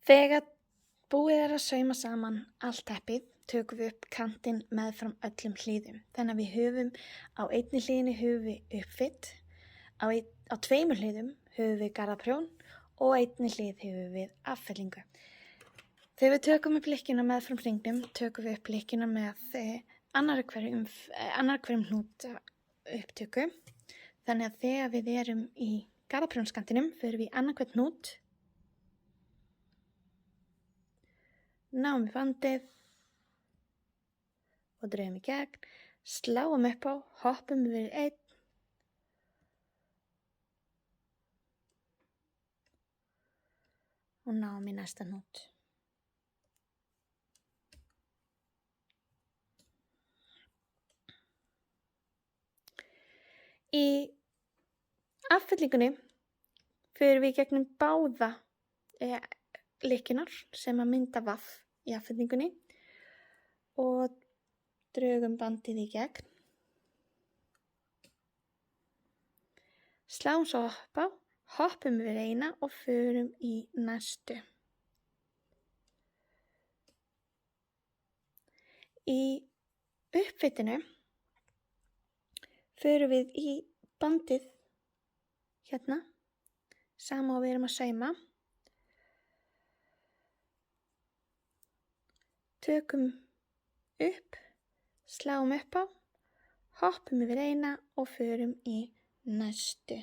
Þegar búið að sauma saman allt teppið, tökum við upp kantinn meðfram öllum hliðum. Þannig að við höfum á einni hliðinni höfum við uppfit, á tveimur hliðum höfum við garðaprjón og á einni hlið höfum við affellingu. Þegar við tökum upp lykkjuna meðfram hringnum, tökum við upp lykkjuna með annar hverjum hnút upptöku. Þannig að þegar við erum í garðaprjónskantinum, förum við í annan hvern hnút, náum við bandið og dreifum í gegn, sláum upp á, hoppum við einn og náum í næsta hnút. Í affellingunni förum við gegnum báða lykkjurnar sem að mynda vaff í affellingunni og drögum bandið í gegn. Sláum svo upp á, hoppum við eina og förum í næstu. Í uppfitinu förum við í bandið hérna, sama og við erum að sauma. Tökum upp, sláum upp á, hoppum yfir eina og förum í næstu.